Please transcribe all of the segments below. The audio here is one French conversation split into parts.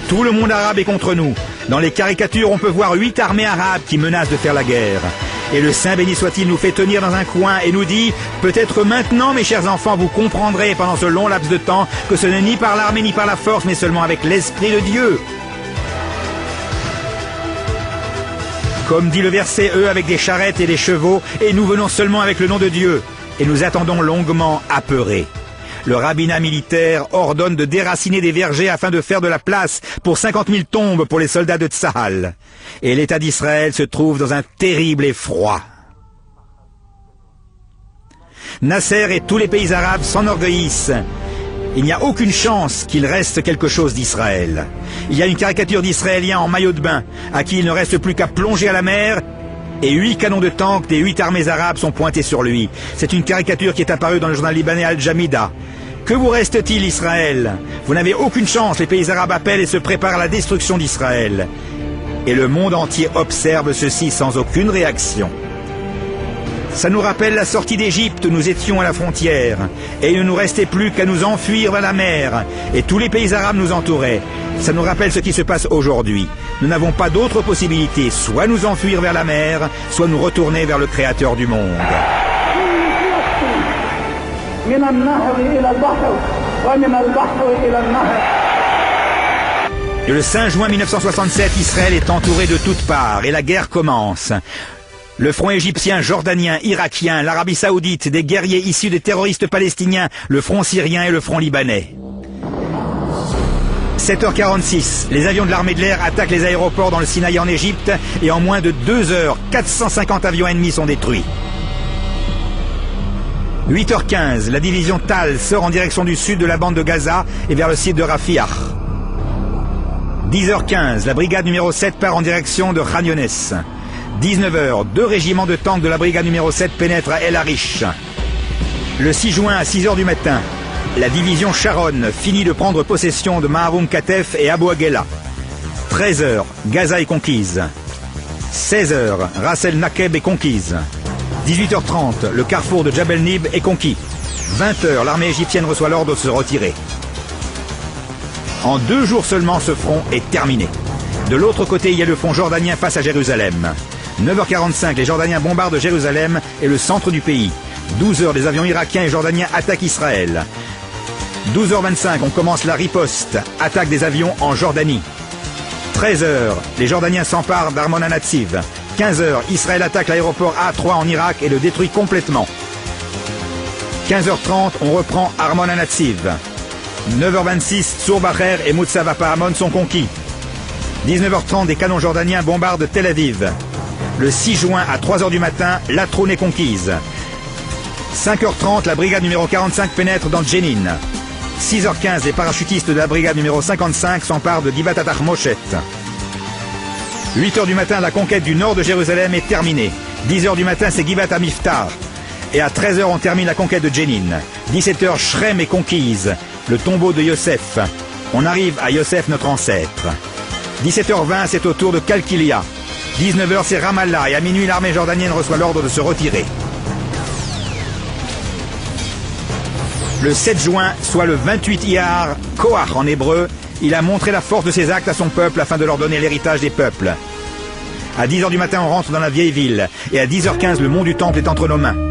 Tout le monde arabe est contre nous. Dans les caricatures, on peut voir 8 armées arabes qui menacent de faire la guerre. Et le Saint béni soit-il nous fait tenir dans un coin et nous dit « Peut-être maintenant, mes chers enfants, vous comprendrez pendant ce long laps de temps que ce n'est ni par l'armée ni par la force, mais seulement avec l'Esprit de Dieu. » Comme dit le verset, eux avec des charrettes et des chevaux, et nous venons seulement avec le nom de Dieu. Et nous attendons longuement apeurés. Le rabbinat militaire ordonne de déraciner des vergers afin de faire de la place pour 50 000 tombes pour les soldats de Tsahal. Et l'État d'Israël se trouve dans un terrible effroi. Nasser et tous les pays arabes s'enorgueillissent. Il n'y a aucune chance qu'il reste quelque chose d'Israël. Il y a une caricature d'Israéliens en maillot de bain, à qui il ne reste plus qu'à plonger à la mer, et 8 canons de tank des 8 armées arabes sont pointés sur lui. C'est une caricature qui est apparue dans le journal libanais Al-Jamida. Que vous reste-t-il, Israël? Vous n'avez aucune chance, les pays arabes appellent et se préparent à la destruction d'Israël. Et le monde entier observe ceci sans aucune réaction. Ça nous rappelle la sortie d'Égypte, nous étions à la frontière, et il ne nous restait plus qu'à nous enfuir vers la mer, et tous les pays arabes nous entouraient. Ça nous rappelle ce qui se passe aujourd'hui. Nous n'avons pas d'autre possibilité, soit nous enfuir vers la mer, soit nous retourner vers le Créateur du monde. Le 5 juin 1967, Israël est entouré de toutes parts, et la guerre commence. Le front égyptien, jordanien, irakien, l'Arabie saoudite, des guerriers issus des terroristes palestiniens, le front syrien et le front libanais. 7h46, les avions de l'armée de l'air attaquent les aéroports dans le Sinaï en Égypte et en moins de 2 heures, 450 avions ennemis sont détruits. 8h15, la division Tal sort en direction du sud de la bande de Gaza et vers le site de Rafah. 10h15, la brigade numéro 7 part en direction de Khan Younes. 19h, 2 régiments de tanks de la brigade numéro 7 pénètrent à El Arish. Le 6 juin à 6h du matin, la division Sharon finit de prendre possession de Maharoum Katef et Abu Aghela. 13h, Gaza est conquise. 16h, Ras El Nakeb est conquise. 18h30, le carrefour de Jabel Nib est conquis. 20h, l'armée égyptienne reçoit l'ordre de se retirer. En 2 jours seulement, ce front est terminé. De l'autre côté, il y a le front jordanien face à Jérusalem. 9h45, les Jordaniens bombardent Jérusalem et le centre du pays. 12h, des avions irakiens et jordaniens attaquent Israël. 12h25, on commence la riposte, attaque des avions en Jordanie. 13h, les Jordaniens s'emparent d'Armon HaNatsiv. 15h, Israël attaque l'aéroport A3 en Irak et le détruit complètement. 15h30, on reprend Armon HaNatsiv. 9h26, Tzour-Bacher et Moutzava Pahamon sont conquis. 19h30, des canons jordaniens bombardent Tel Aviv. Le 6 juin à 3h du matin, Latroun est conquise. 5h30, la brigade numéro 45 pénètre dans Jenin. 6h15, les parachutistes de la brigade numéro 55 s'emparent de Givat Atach-Moshet. 8h du matin, la conquête du nord de Jérusalem est terminée. 10h du matin, c'est Givat HaMiftar. Et à 13h, on termine la conquête de Jenin. 17h, Shrem est conquise, le tombeau de Yosef. On arrive à Yosef, notre ancêtre. 17h20, c'est au tour de Kalkilia. 19h, c'est Ramallah, et à minuit, l'armée jordanienne reçoit l'ordre de se retirer. Le 7 juin, soit le 28 Iyar, Koach en hébreu, il a montré la force de ses actes à son peuple afin de leur donner l'héritage des peuples. À 10h du matin, on rentre dans la vieille ville, et à 10h15, le mont du Temple est entre nos mains. «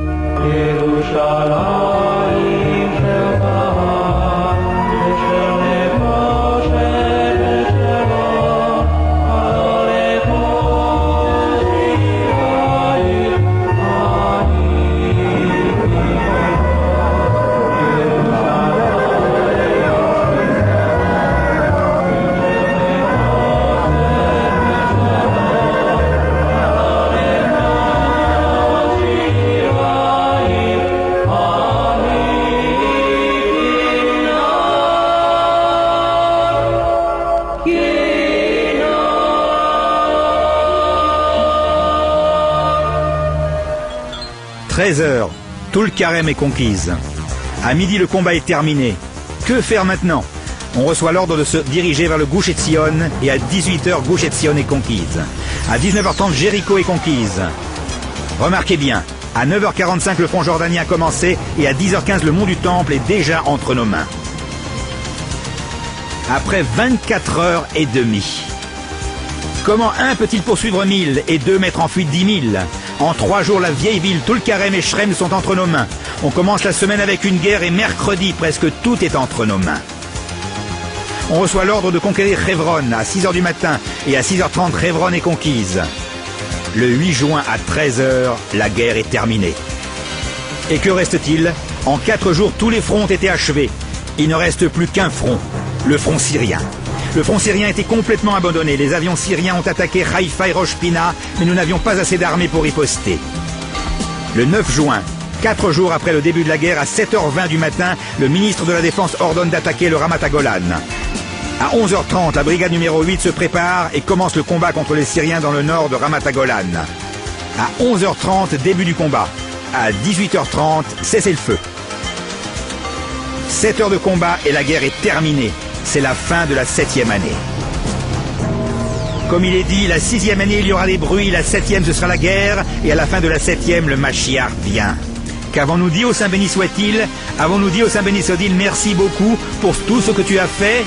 13h, tout le carême est conquise. À midi, le combat est terminé. Que faire maintenant? On reçoit l'ordre de se diriger vers le Gush Etzion et à 18h, Gush Etzion est conquise. À 19h30, Jéricho est conquise. Remarquez bien, à 9h45, le front jordanien a commencé et à 10h15, le mont du Temple est déjà entre nos mains. après 24 heures et demie. Comment un peut-il poursuivre 1000 et deux mettre en fuite 10 000? En 3 jours, la vieille ville, tout le Carême et Shrem sont entre nos mains. On commence la semaine avec une guerre et mercredi, presque tout est entre nos mains. On reçoit l'ordre de conquérir Hebron à 6 heures du matin et à 6h30, Hebron est conquise. Le 8 juin à 13 heures, la guerre est terminée. Et que reste-t-il? En 4 jours, tous les fronts ont été achevés. Il ne reste plus qu'un front, le front syrien. Le front syrien était complètement abandonné. Les avions syriens ont attaqué Haïfa et Rosh Pina, mais nous n'avions pas assez d'armées pour riposter. Le 9 juin, 4 jours après le début de la guerre, à 7h20 du matin, le ministre de la Défense ordonne d'attaquer le Ramat Golan. À 11h30, la brigade numéro 8 se prépare et commence le combat contre les Syriens dans le nord de Ramat Golan. À 11h30, début du combat. À 18h30, cessez-le-feu. 7 heures de combat et la guerre est terminée. C'est la fin de la 7e année. Comme il est dit, la 6e année, il y aura des bruits, la 7e, ce sera la guerre, et à la fin de la 7e, le Mashiach vient. Qu'avons-nous dit au Saint béni soit-il? Avons-nous dit au Saint béni soit-il, merci beaucoup pour tout ce que tu as fait?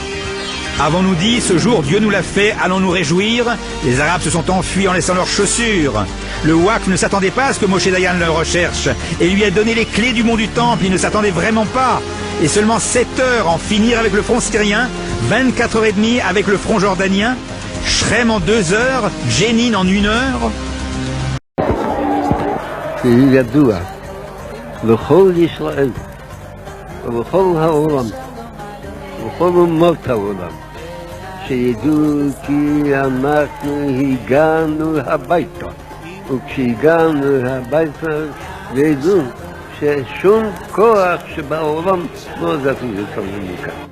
Avons-nous dit, ce jour, Dieu nous l'a fait, allons nous réjouir? Les Arabes se sont enfuis en laissant leurs chaussures. Le Waqf ne s'attendait pas à ce que Moshe Dayan le recherche et lui a donné les clés du mont du Temple, il ne s'attendait vraiment pas. Et seulement 7 heures en finir avec le front syrien, 24 heures et demie avec le front jordanien, Shrem en 2 heures, Jenin en 1 heure. C'est ידוע לכל ישראל ולכל העולם ולכל אומות העולם שידעו כי אנחנו הגענו הביתה, וכשהגענו הביתה וידעו ששום כוח שבעולם לא זכו אותנו מכאן.